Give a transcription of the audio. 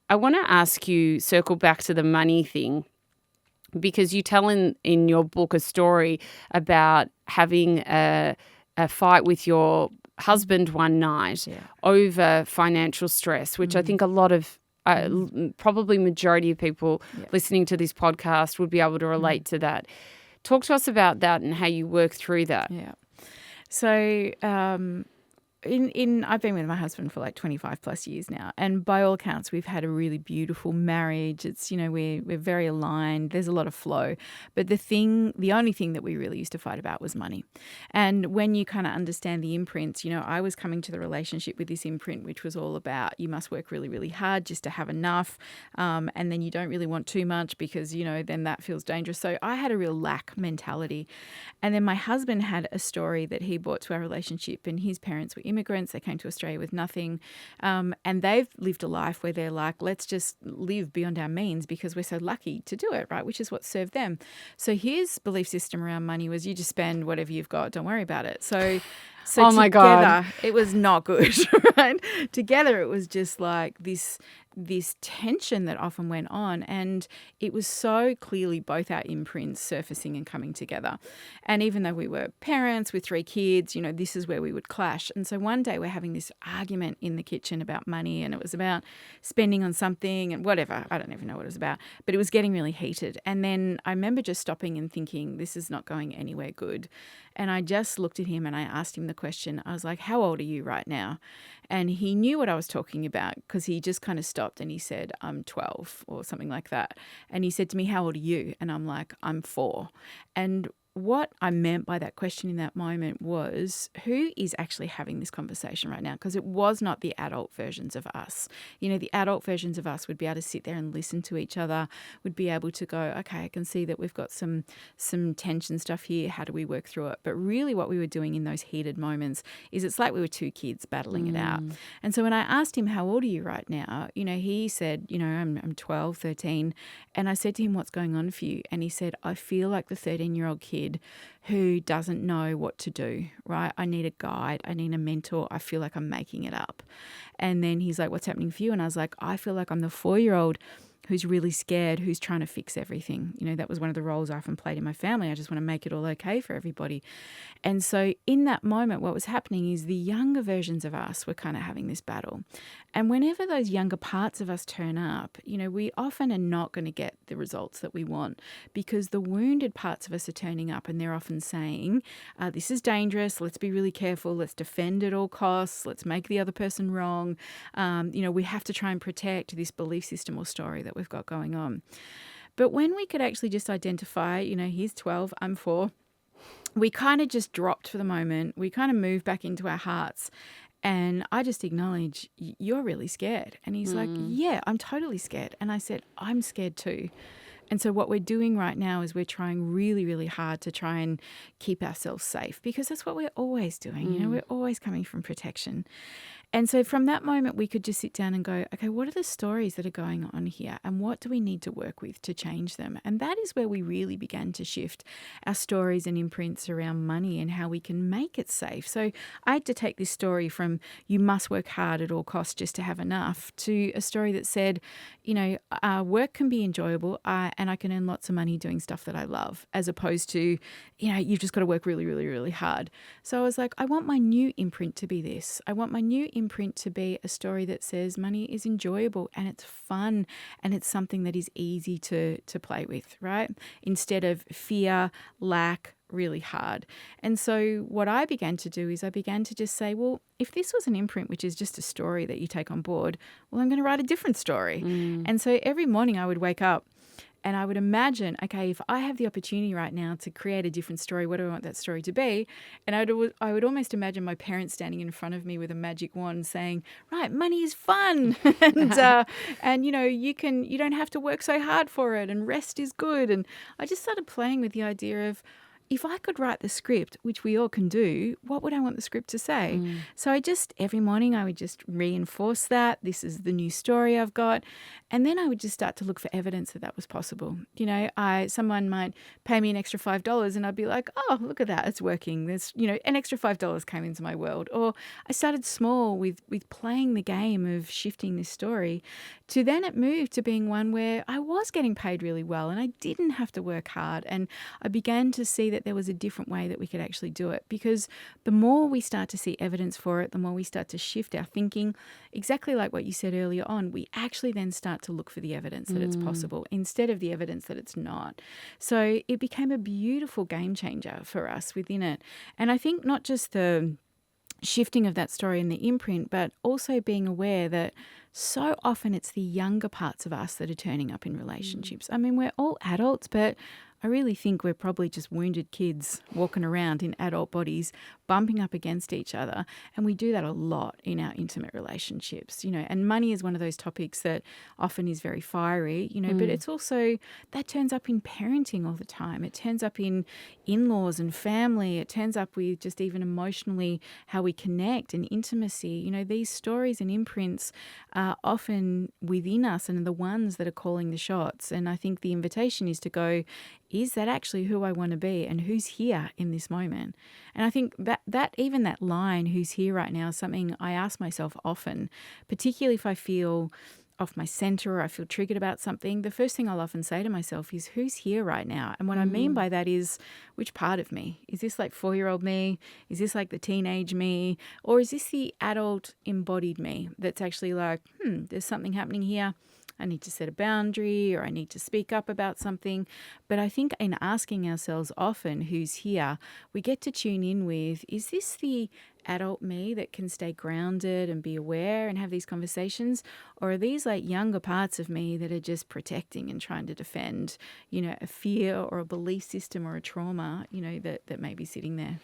I want to ask you, circle back to the money thing, because you tell in your book a story about having a fight with your husband one night over financial stress, which I think a lot of probably majority of people listening to this podcast would be able to relate to that. Talk to us about that and how you work through that. Yeah. So I've been with my husband for like 25 plus years now, and by all accounts, we've had a really beautiful marriage. It's, we're very aligned. There's a lot of flow, but the only thing that we really used to fight about was money. And when you kind of understand the imprints, I was coming to the relationship with this imprint, which was all about you must work really, really hard just to have enough, and then you don't really want too much because then that feels dangerous. So I had a real lack mentality, and then my husband had a story that he brought to our relationship, and his parents were immigrants. They came to Australia with nothing, and they've lived a life where they're like, let's just live beyond our means because we're so lucky to do it, right? Which is what served them. So his belief system around money was you just spend whatever you've got, don't worry about it. So oh my God, it was not good, right? Together it was just like this tension that often went on, and it was so clearly both our imprints surfacing and coming together. And even though we were parents with 3 kids, this is where we would clash. And so one day we're having this argument in the kitchen about money, and it was about spending on something and whatever. I don't even know what it was about, but it was getting really heated. And then I remember just stopping and thinking, this is not going anywhere good. And I just looked at him and I asked him the question. I was like, how old are you right now? And he knew what I was talking about because he just kind of stopped and he said, I'm 12 or something like that. And he said to me, how old are you? And I'm like, I'm 4. And what I meant by that question in that moment was, who is actually having this conversation right now? Because it was not the adult versions of us. The adult versions of us would be able to sit there and listen to each other, would be able to go, okay, I can see that we've got some tension stuff here. How do we work through it? But really what we were doing in those heated moments is it's like we were 2 kids battling it out. And so when I asked him, how old are you right now? He said, I'm 12, 13. And I said to him, what's going on for you? And he said, I feel like the 13-year-old kid who doesn't know what to do, right? I need a guide. I need a mentor. I feel like I'm making it up. And then he's like, what's happening for you? And I was like, I feel like I'm the 4-year-old who's really scared, who's trying to fix everything. That was one of the roles I often played in my family. I just want to make it all okay for everybody. And so in that moment, what was happening is the younger versions of us were kind of having this battle. And whenever those younger parts of us turn up, we often are not going to get the results that we want because the wounded parts of us are turning up and they're often saying, this is dangerous. Let's be really careful. Let's defend at all costs. Let's make the other person wrong. We have to try and protect this belief system or story that we've got going on. But when we could actually just identify, he's 12, I'm 4, we kind of just dropped for the moment. We kind of moved back into our hearts. And I just acknowledge, you're really scared. And he's like, yeah, I'm totally scared. And I said, I'm scared too. And so what we're doing right now is we're trying really, really hard to try and keep ourselves safe because that's what we're always doing. We're always coming from protection. And so from that moment, we could just sit down and go, okay, what are the stories that are going on here and what do we need to work with to change them? And that is where we really began to shift our stories and imprints around money and how we can make it safe. So I had to take this story from you must work hard at all costs just to have enough to a story that said, work can be enjoyable and I can earn lots of money doing stuff that I love, as opposed to, you've just got to work really, really, really hard. So I was like, I want my new imprint to be this. I want my new imprint to be a story that says money is enjoyable and it's fun and it's something that is easy to play with, right? Instead of fear, lack, really hard. And so what I began to do is I began to just say, well, if this was an imprint, which is just a story that you take on board, well, I'm going to write a different story. And so every morning I would wake up and I would imagine, okay, if I have the opportunity right now to create a different story, what do I want that story to be? And I would almost imagine my parents standing in front of me with a magic wand saying, right, money is fun. and you don't have to work so hard for it and rest is good. And I just started playing with the idea of, if I could write the script, which we all can do, what would I want the script to say? So every morning I would just reinforce that. This is the new story I've got. And then I would just start to look for evidence that was possible. Someone might pay me an extra $5 and I'd be like, oh, look at that. It's working. There's, an extra $5 came into my world. Or I started small with playing the game of shifting this story to then it moved to being one where I was getting paid really well and I didn't have to work hard. And I began to see that there was a different way that we could actually do it, because the more we start to see evidence for it, the more we start to shift our thinking, exactly like what you said earlier on, we actually then start to look for the evidence that it's possible instead of the evidence that it's not. So it became a beautiful game changer for us within it. And I think not just the shifting of that story in the imprint, but also being aware that so often it's the younger parts of us that are turning up in relationships. I mean, we're all adults, but I really think we're probably just wounded kids walking around in adult bodies, bumping up against each other. And we do that a lot in our intimate relationships, and money is one of those topics that often is very fiery, but it's also, that turns up in parenting all the time. It turns up in in-laws and family. It turns up with just even emotionally how we connect and intimacy. These stories and imprints are often within us and the ones that are calling the shots. And I think the invitation is to go, is that actually who I want to be and who's here in this moment? And I think that even that line, who's here right now, is something I ask myself often, particularly if I feel off my center or I feel triggered about something. The first thing I'll often say to myself is, who's here right now? And what I mean by that is, which part of me? Is this like 4-year-old me? Is this like the teenage me? Or is this the adult embodied me that's actually like, there's something happening here. I need to set a boundary, or I need to speak up about something. But I think in asking ourselves often who's here, we get to tune in with, is this the adult me that can stay grounded and be aware and have these conversations? Or are these like younger parts of me that are just protecting and trying to defend, a fear or a belief system or a trauma, that may be sitting there?